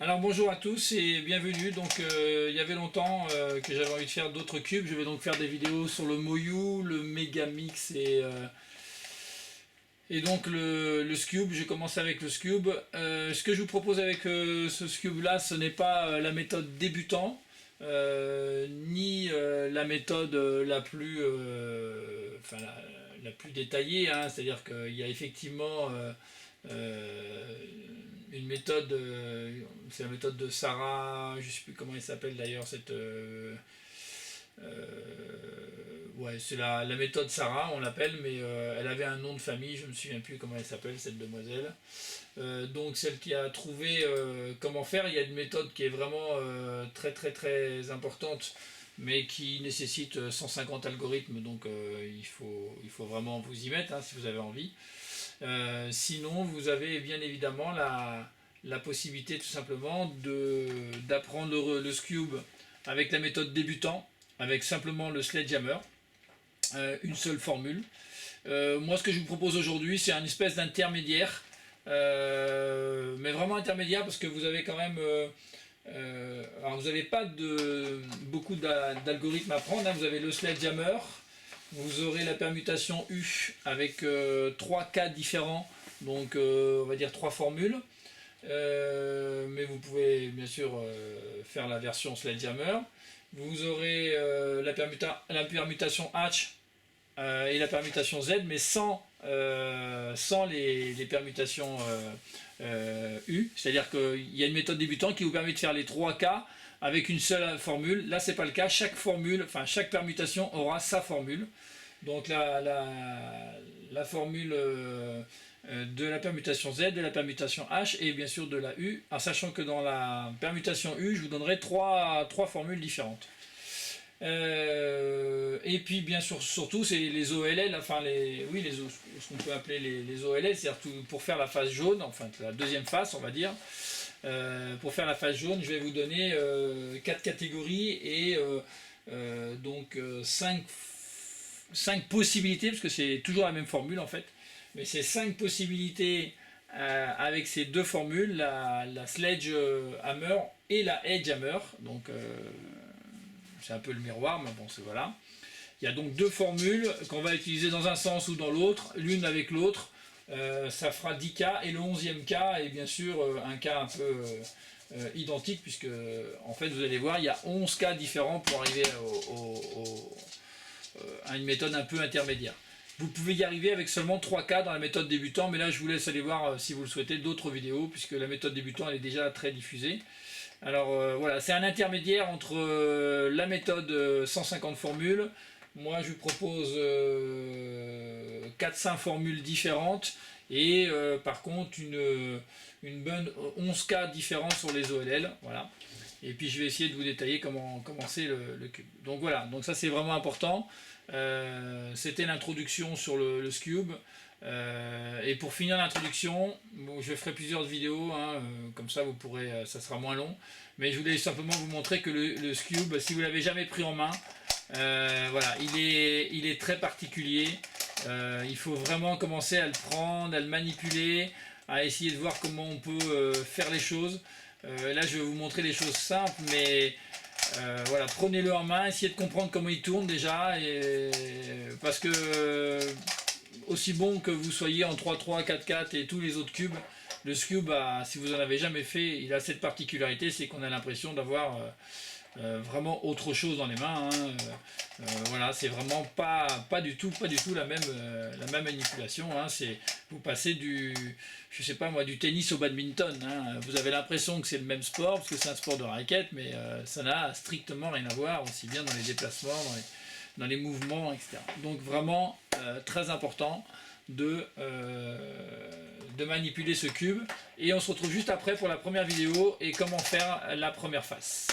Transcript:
Alors bonjour à tous et bienvenue. Donc il y avait longtemps que j'avais envie de faire d'autres cubes. Je vais donc faire des vidéos sur le Moyu, le Megamix et donc le Scube. Je commence avec le Scube. Ce que je vous propose avec ce Scube là, ce n'est pas la méthode débutant, ni la méthode la plus, la plus détaillée, hein. C'est-à-dire qu'il y a effectivement une méthode, c'est la méthode de Sarah, je ne sais plus comment elle s'appelle d'ailleurs, ouais, c'est la méthode Sarah, on l'appelle, mais elle avait un nom de famille, je ne me souviens plus comment elle s'appelle, cette demoiselle. Donc celle qui a trouvé comment faire, il y a une méthode qui est vraiment très très très importante, mais qui nécessite 150 algorithmes, donc il faut vraiment vous y mettre, hein, si vous avez envie. Sinon, vous avez bien évidemment la possibilité tout simplement d'apprendre le Scube avec la méthode débutant, avec simplement le Sledgehammer, une seule formule. Moi, ce que je vous propose aujourd'hui, c'est un espèce d'intermédiaire, mais vraiment intermédiaire parce que vous avez quand même. Alors, vous n'avez pas beaucoup d'algorithmes à prendre, hein. Vous avez le Sledgehammer. Vous aurez la permutation U avec 3 cas différents, donc on va dire 3 formules. Mais vous pouvez bien sûr faire la version Sledgehammer. Vous aurez la permutation H et la permutation Z, mais sans les permutations U. C'est-à-dire qu'il y a une méthode débutant qui vous permet de faire les 3 cas avec une seule formule. Là, c'est pas le cas. Chaque formule, enfin chaque permutation aura sa formule. Donc la formule de la permutation Z, de la permutation H et bien sûr de la U, en sachant que dans la permutation U, je vous donnerai trois formules différentes. Et puis bien sûr, surtout, c'est les OLL, enfin ce qu'on peut appeler les OLL, c'est-à-dire pour faire la face jaune, enfin la deuxième face, on va dire. Pour faire la face jaune, je vais vous donner 4 catégories et donc 5 possibilités, parce que c'est toujours la même formule en fait, mais c'est 5 possibilités avec ces deux formules, la Sledgehammer et la Edgehammer. Donc c'est un peu le miroir, mais bon, c'est voilà. Il y a donc 2 formules qu'on va utiliser dans un sens ou dans l'autre, l'une avec l'autre. Ça fera 10 cas et le 11e cas est bien sûr un cas un peu identique, puisque en fait vous allez voir, il y a 11 cas différents pour arriver à une méthode un peu intermédiaire. Vous pouvez y arriver avec seulement 3 cas dans la méthode débutant, mais là je vous laisse aller voir, si vous le souhaitez, d'autres vidéos, puisque la méthode débutant elle est déjà très diffusée. Alors voilà, c'est un intermédiaire entre la méthode 150 formules. Moi je vous propose 4-5 formules différentes et par contre une bonne 11 cas différents sur les OLL. Voilà. Et puis je vais essayer de vous détailler comment c'est le cube. Donc voilà, donc ça c'est vraiment important. C'était l'introduction sur le Scube. Et pour finir l'introduction, bon, je ferai plusieurs vidéos, hein, comme ça vous pourrez, ça sera moins long. Mais je voulais simplement vous montrer que le Scube, si vous l'avez jamais pris en main, voilà, il est très particulier. Il faut vraiment commencer à le prendre, à le manipuler, à essayer de voir comment on peut faire les choses. Là je vais vous montrer des choses simples, mais voilà, prenez-le en main, essayez de comprendre comment il tourne déjà, parce que aussi bon que vous soyez en 3-3, 4-4 et tous les autres cubes, le Scube, si vous en avez jamais fait, il a cette particularité, c'est qu'on a l'impression d'avoir vraiment autre chose dans les mains, hein. Voilà, c'est vraiment pas du tout la même manipulation, hein. Vous passez je sais pas moi, du tennis au badminton, hein. Vous avez l'impression que c'est le même sport parce que c'est un sport de raquette, mais ça n'a strictement rien à voir, aussi bien dans les déplacements, dans les mouvements, etc. Donc vraiment très important de manipuler ce cube, et on se retrouve juste après pour la première vidéo et comment faire la première face.